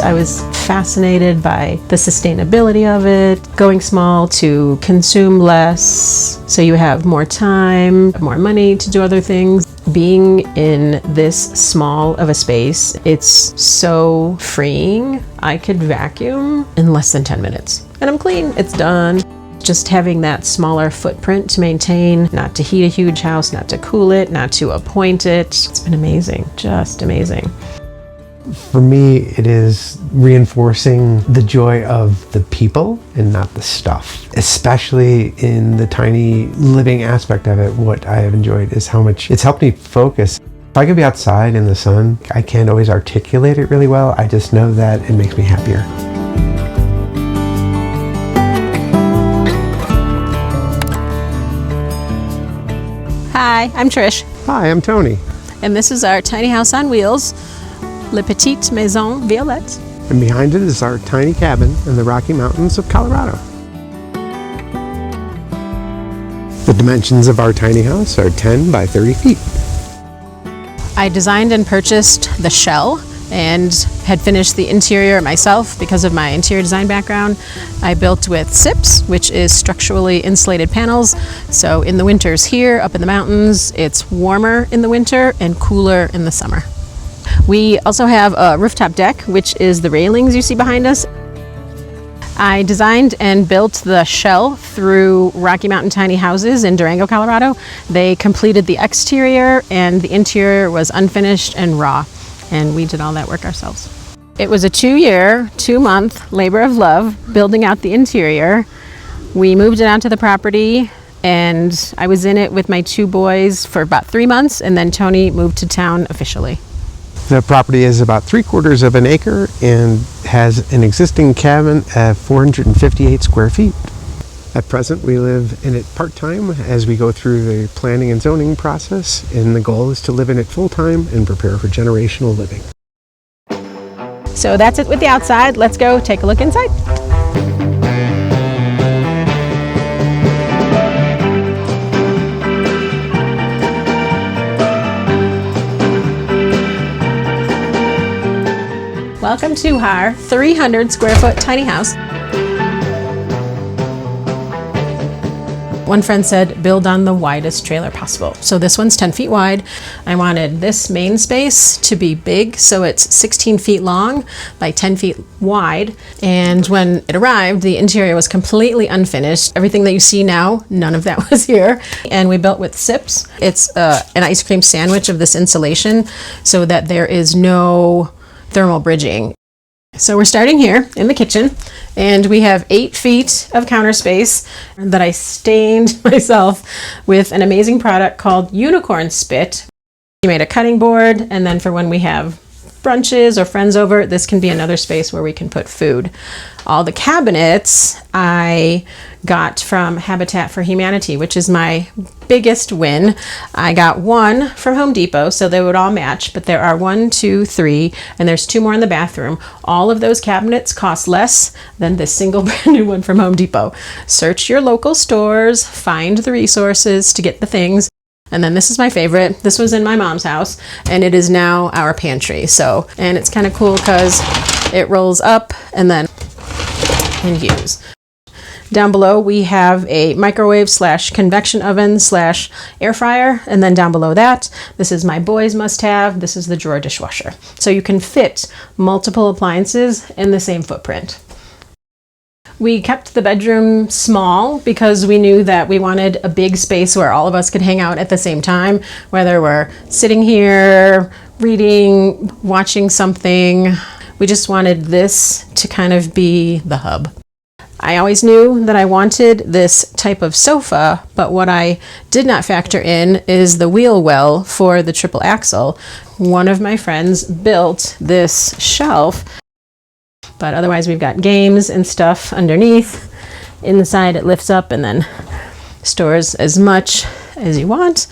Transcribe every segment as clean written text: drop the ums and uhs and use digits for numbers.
I was fascinated by the sustainability of it, going small to consume less, so you have more time, more money to do other things. Being in this small of a space, it's so freeing. I could vacuum in less than 10 minutes and I'm clean, it's done. Just having that smaller footprint to maintain, not to heat a huge house, not to cool it, not to appoint it. It's been amazing, just amazing. For me, it is reinforcing the joy of the people and not the stuff. Especially in the tiny living aspect of it, what I have enjoyed is how much it's helped me focus. If I could be outside in the sun, I can't always articulate it really well. I just know that it makes me happier. Hi, I'm Trish. Hi, I'm Tony. And this is our tiny house on wheels, Le Petite Maison Violette. And behind it is our tiny cabin in the Rocky Mountains of Colorado. The dimensions of our tiny house are 10 by 30 feet. I designed and purchased the shell and had finished the interior myself because of my interior design background. I built with SIPs, which is structurally insulated panels. So in the winters here, up in the mountains, it's warmer in the winter and cooler in the summer. We also have a rooftop deck, which is the railings you see behind us. I designed and built the shell through Rocky Mountain Tiny Houses in Durango, Colorado. They completed the exterior and the interior was unfinished and raw. And we did all that work ourselves. It was a 2-year, 2-month labor of love building out the interior. We moved it onto the property and I was in it with my 2 boys for about 3 months, and then Tony moved to town officially. The property is about 3/4 of an acre and has an existing cabin at 458 square feet. At present, we live in it part-time as we go through the planning and zoning process, and the goal is to live in it full-time and prepare for generational living. So that's it with the outside. Let's go take a look inside. Welcome to our 300 square foot tiny house. One friend said, build on the widest trailer possible. So this one's 10 feet wide. I wanted this main space to be big, so it's 16 feet long by 10 feet wide. And when it arrived, the interior was completely unfinished. Everything that you see now, none of that was here. And we built with SIPs. It's an ice cream sandwich of this insulation so that there is no thermal bridging. So we're starting here in the kitchen, and we have 8 feet of counter space that I stained myself with an amazing product called Unicorn Spit. We made a cutting board, and then for when we have brunches or friends over, this can be another space where we can put food. All the cabinets I got from Habitat for Humanity, which is my biggest win. I got one from Home Depot, so they would all match, but there are 1, 2, 3, and there's 2 more in the bathroom. All of those cabinets cost less than this single brand new one from Home Depot. Search your local stores, find the resources to get the things. And then this is my favorite. This was in my mom's house, and it is now our pantry. And it's kind of cool because it rolls up and then and use. Down below we have a microwave / convection oven / air fryer, and then down below that, this is my boys' must-have. This is the drawer dishwasher. So you can fit multiple appliances in the same footprint. We kept the bedroom small because we knew that we wanted a big space where all of us could hang out at the same time, whether we're sitting here, reading, watching something. We just wanted this to kind of be the hub. I always knew that I wanted this type of sofa, but what I did not factor in is the wheel well for the triple axle. One of my friends built this shelf, but otherwise we've got games and stuff underneath. Inside it lifts up and then stores as much as you want.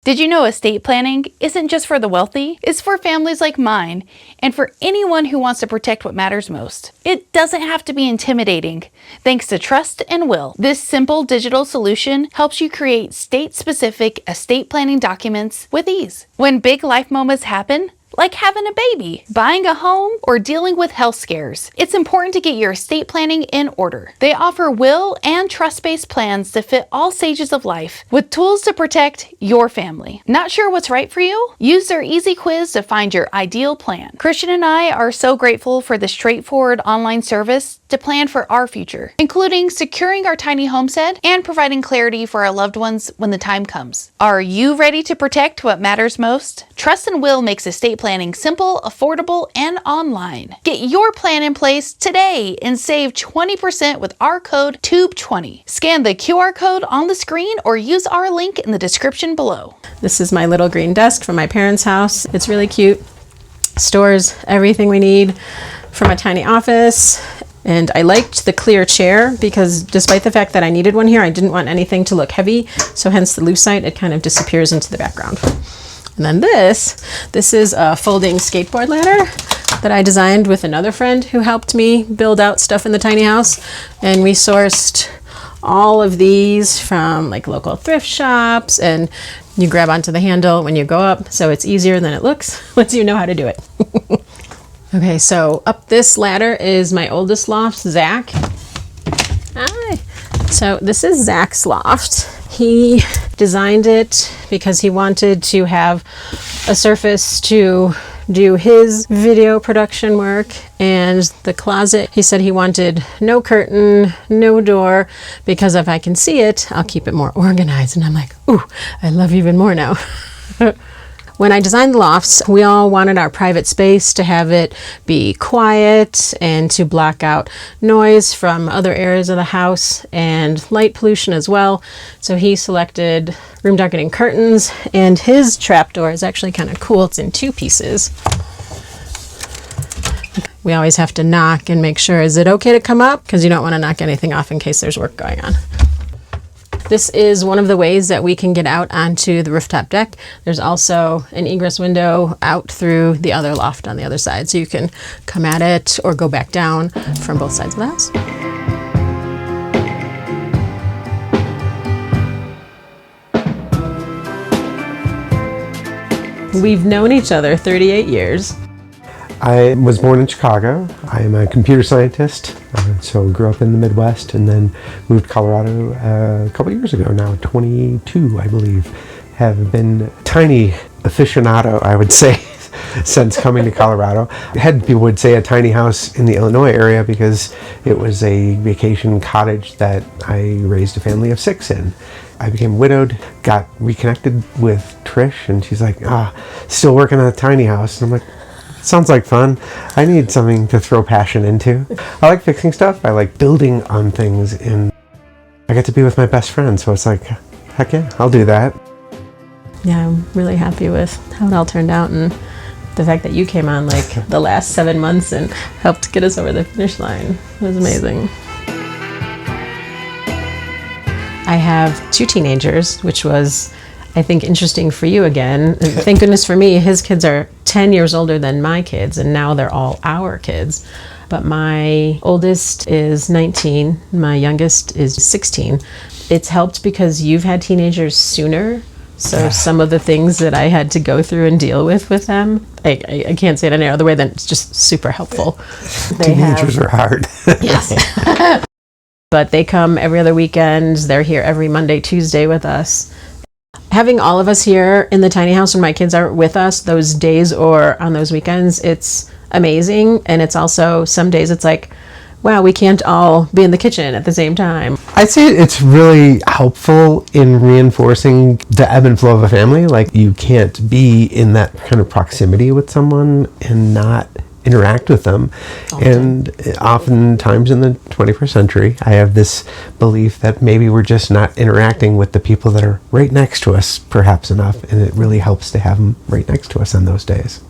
Did you know estate planning isn't just for the wealthy? It's for families like mine and for anyone who wants to protect what matters most. It doesn't have to be intimidating. Thanks to Trust and Will, this simple digital solution helps you create state-specific estate planning documents with ease. When big life moments happen, like having a baby, buying a home, or dealing with health scares. It's important to get your estate planning in order. They offer will and trust-based plans to fit all stages of life, with tools to protect your family. Not sure what's right for you? Use their easy quiz to find your ideal plan. Christian and I are so grateful for the straightforward online service to plan for our future, including securing our tiny homestead and providing clarity for our loved ones when the time comes. Are you ready to protect what matters most? Trust and Will makes estate planning simple, affordable, and online. Get your plan in place today and save 20% with our code TUBE20. Scan the QR code on the screen or use our link in the description below. This is my little green desk from my parents' house. It's really cute. Stores everything we need for my tiny office. And I liked the clear chair because despite the fact that I needed one here, I didn't want anything to look heavy. So hence the lucite, it kind of disappears into the background. And then this is a folding skateboard ladder that I designed with another friend who helped me build out stuff in the tiny house. And we sourced all of these from like local thrift shops, and you grab onto the handle when you go up. So it's easier than it looks once you know how to do it. Okay, so up this ladder is my oldest loft, Zach. Hi. So this is Zach's loft. He designed it because he wanted to have a surface to do his video production work, and the closet, he said he wanted no curtain, no door, because if I can see it, I'll keep it more organized. And I'm like, ooh, I love you even more now. When I designed the lofts, we all wanted our private space to have it be quiet and to block out noise from other areas of the house and light pollution as well. So he selected room darkening curtains, and his trapdoor is actually kind of cool. It's in two pieces. We always have to knock and make sure, is it okay to come up? Because you don't want to knock anything off in case there's work going on. This is one of the ways that we can get out onto the rooftop deck. There's also an egress window out through the other loft on the other side. So you can come at it or go back down from both sides of the house. We've known each other 38 years. I was born in Chicago. I am a computer scientist, so grew up in the Midwest and then moved to Colorado a couple years ago now, 22, I believe. Have been tiny aficionado, I would say, since coming to Colorado. People would say a tiny house in the Illinois area because it was a vacation cottage that I raised a family of 6 in. I became widowed, got reconnected with Trish, and she's like, still working on a tiny house. And I'm like, sounds like fun. I need something to throw passion into. I like fixing stuff. I like building on things, and I get to be with my best friend. So it's like, heck yeah, I'll do that. Yeah, I'm really happy with how it all turned out, and the fact that you came on like the last 7 months and helped get us over the finish line. It was amazing. I have 2 teenagers, which was, I think, interesting for you again. And thank goodness for me, his kids are 10 years older than my kids, and now they're all our kids. But my oldest is 19, my youngest is 16. It's helped because you've had teenagers sooner. So some of the things that I had to go through and deal with them, I can't say it any other way than it's just super helpful. Teenagers are hard. Yes. But they come every other weekend. They're here every Monday, Tuesday with us. Having all of us here in the tiny house when my kids are with us those days or on those weekends, it's amazing. And it's also, some days it's like, wow, we can't all be in the kitchen at the same time. I'd say it's really helpful in reinforcing the ebb and flow of a family. Like, you can't be in that kind of proximity with someone and not interact with them. And oftentimes in the 21st century, I have this belief that maybe we're just not interacting with the people that are right next to us perhaps enough, and it really helps to have them right next to us on those days.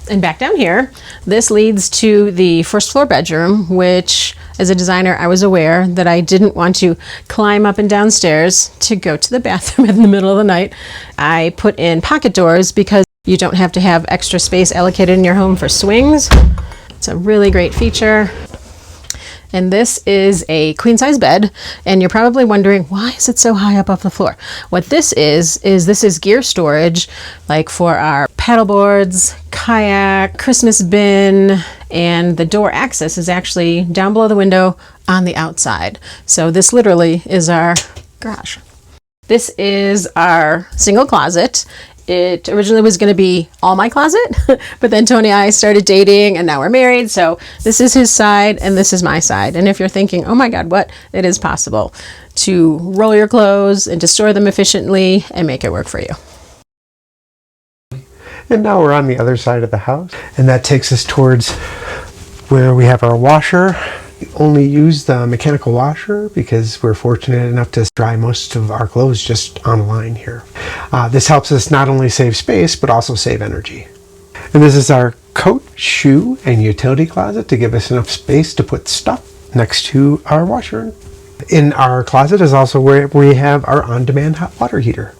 And back down here, this leads to the first floor bedroom, which as a designer, I was aware that I didn't want to climb up and down stairs to go to the bathroom in the middle of the night. I put in pocket doors because you don't have to have extra space allocated in your home for swings. It's a really great feature. And this is a queen size bed. And you're probably wondering, why is it so high up off the floor? What this is this is gear storage, like for our paddle boards, kayak, Christmas bin, and the door access is actually down below the window on the outside. So this literally is our garage. This is our single closet. It originally was going to be all my closet, but then Tony and I started dating and now we're married. So this is his side and this is my side. And if you're thinking, oh my God, what? It is possible to roll your clothes and to store them efficiently and make it work for you. And now we're on the other side of the house, and that takes us towards where we have our washer. We only use the mechanical washer because we're fortunate enough to dry most of our clothes just on a line here. This helps us not only save space, but also save energy. And this is our coat, shoe, and utility closet to give us enough space to put stuff next to our washer. In our closet is also where we have our on-demand hot water heater.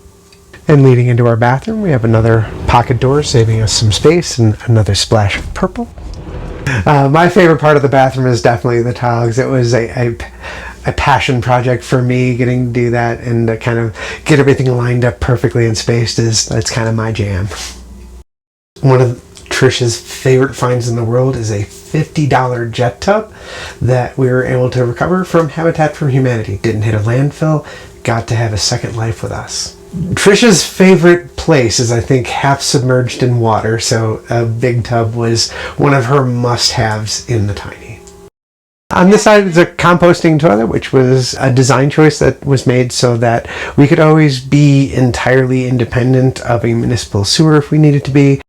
And leading into our bathroom, we have another pocket door, saving us some space, and another splash of purple. My favorite part of the bathroom is definitely the tiles. It was a passion project for me, getting to do that and to kind of get everything lined up perfectly and spaced. That's kind of my jam. One of Trish's favorite finds in the world is a $50 jet tub that we were able to recover from Habitat for Humanity. Didn't hit a landfill, got to have a second life with us. Trisha's favorite place is, I think, half submerged in water, so a big tub was one of her must-haves in the tiny. On this side is a composting toilet, which was a design choice that was made so that we could always be entirely independent of a municipal sewer if we needed to be.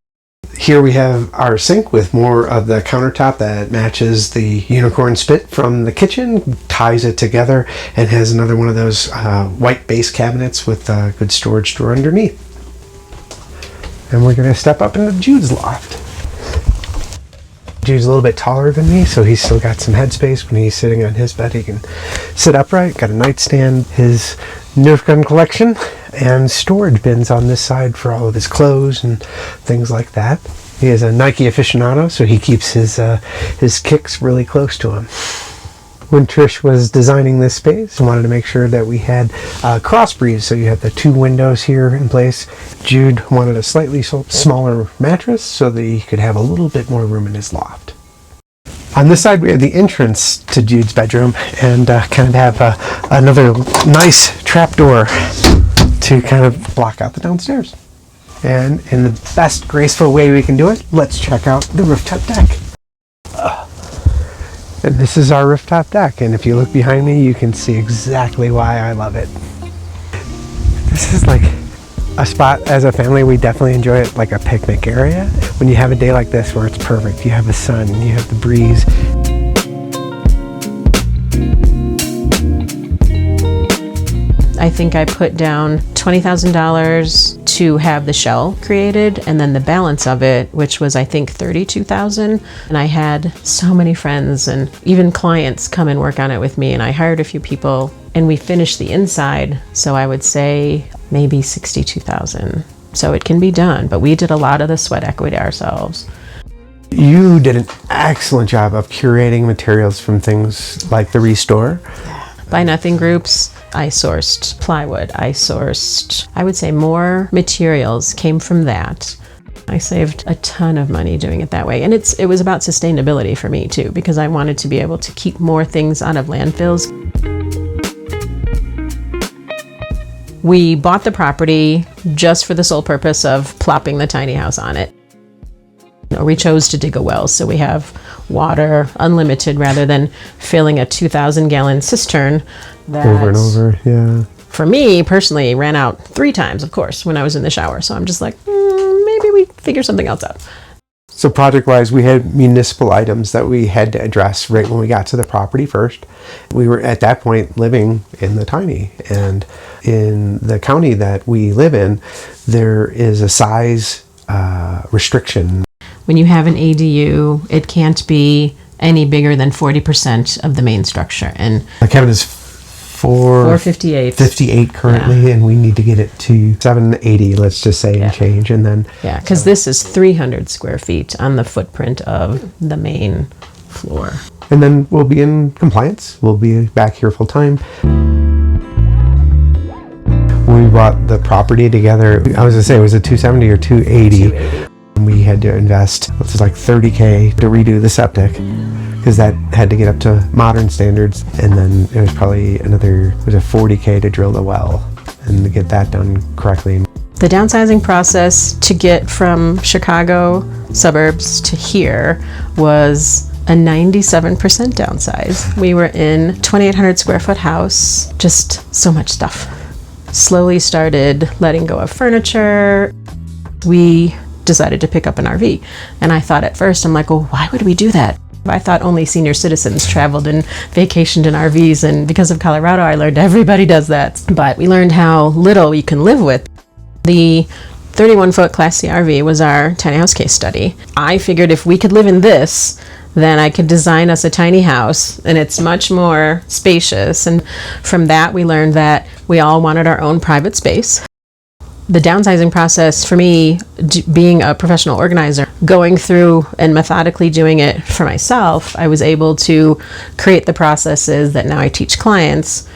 Here we have our sink with more of the countertop that matches the unicorn spit from the kitchen, ties it together, and has another one of those white base cabinets with a good storage drawer underneath. And we're going to step up into Jude's loft. Jude's a little bit taller than me, so he's still got some headspace. When he's sitting on his bed, he can sit upright, got a nightstand, his Nerf gun collection, and storage bins on this side for all of his clothes and things like that. He is a Nike aficionado, so he keeps his kicks really close to him. When Trish was designing this space, I wanted to make sure that we had cross breeze, so you have the two windows here in place. Jude wanted a slightly smaller mattress so that he could have a little bit more room in his loft. On this side, we have the entrance to Jude's bedroom and kind of have another nice trap door to kind of block out the downstairs. And in the best graceful way we can do it, let's check out the rooftop deck. And this is our rooftop deck, and if you look behind me, you can see exactly why I love it. This is like a spot as a family, we definitely enjoy it like a picnic area. When you have a day like this where it's perfect, you have the sun, you have the breeze. I think I put down $20,000 to have the shell created, and then the balance of it, which was I think $32,000. And I had so many friends and even clients come and work on it with me, and I hired a few people and we finished the inside. So I would say maybe $62,000. So it can be done, but we did a lot of the sweat equity ourselves. You did an excellent job of curating materials from things like the Restore. Buy Nothing groups. I sourced plywood. I sourced, I would say, more materials came from that. I saved a ton of money doing it that way. And it was about sustainability for me too, because I wanted to be able to keep more things out of landfills. We bought the property just for the sole purpose of plopping the tiny house on it. We chose to dig a well, so we have water unlimited rather than filling a 2,000-gallon cistern that over and over, yeah. For me personally ran out 3 times, of course, when I was in the shower. So I'm just like, maybe we figure something else out. So project-wise, we had municipal items that we had to address right when we got to the property first. We were at that point living in the tiny, and in the county that we live in, there is a size restriction. When you have an ADU, it can't be any bigger than 40% of the main structure. And the cabin is 458. 58 currently, and we need to get it to 780, let's just say, and change. And then because this is 300 square feet on the footprint of the main floor. And then we'll be in compliance. We'll be back here full time. When we bought the property together, I was gonna say, was it 270 or 280? We had to invest, it was like $30K to redo the septic because that had to get up to modern standards. And then it was probably another, it was a $40K to drill the well and to get that done correctly. The downsizing process to get from Chicago suburbs to here was a 97% downsize. We were in a 2,800 square foot house, just so much stuff. Slowly started letting go of furniture. We decided to pick up an RV. And I thought at first, I'm like, well, why would we do that? I thought only senior citizens traveled and vacationed in RVs. And because of Colorado, I learned everybody does that. But we learned how little you can live with. The 31-foot Class C RV was our tiny house case study. I figured if we could live in this, then I could design us a tiny house, and it's much more spacious. And from that, we learned that we all wanted our own private space. The downsizing process for me, being a professional organizer, going through and methodically doing it for myself, I was able to create the processes that now I teach clients.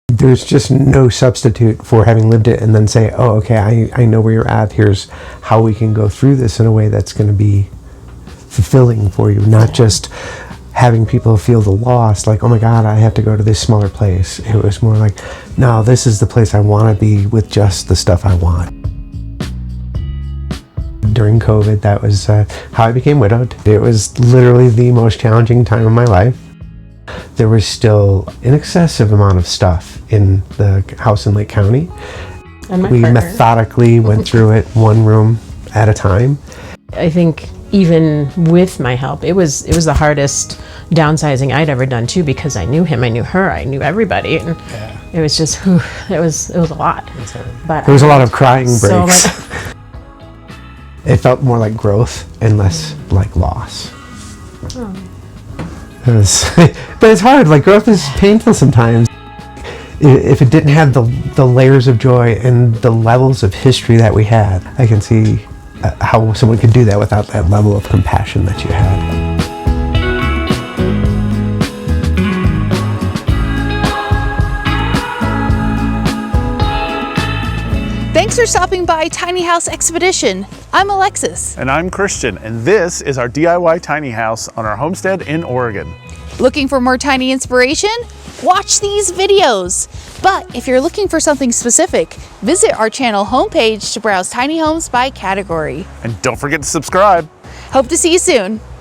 There's just no substitute for having lived it and then say, oh, okay, I know where you're at. Here's how we can go through this in a way that's going to be fulfilling for you, not just having people feel the loss, like, oh my God, I have to go to this smaller place. It was more like, no, this is the place I want to be with just the stuff I want. During COVID, that was how I became widowed. It was literally the most challenging time of my life. There was still an excessive amount of stuff in the house in Lake County. And my we partner methodically went through it one room at a time. I think even with my help, it was the hardest downsizing I'd ever done too, because I knew him, I knew her, I knew everybody, and it was just, it was a lot. But there was a lot of crying breaks. So it felt more like growth and less like loss. It was, but it's hard. Like, growth is painful sometimes. If it didn't have the layers of joy and the levels of history that we had, I can see how someone could do that without that level of compassion that you had. Thanks for stopping by Tiny House Expedition. I'm Alexis. And I'm Christian, and this is our DIY tiny house on our homestead in Oregon. Looking for more tiny inspiration? Watch these videos. But if you're looking for something specific, visit our channel homepage to browse tiny homes by category. And don't forget to subscribe. Hope to see you soon.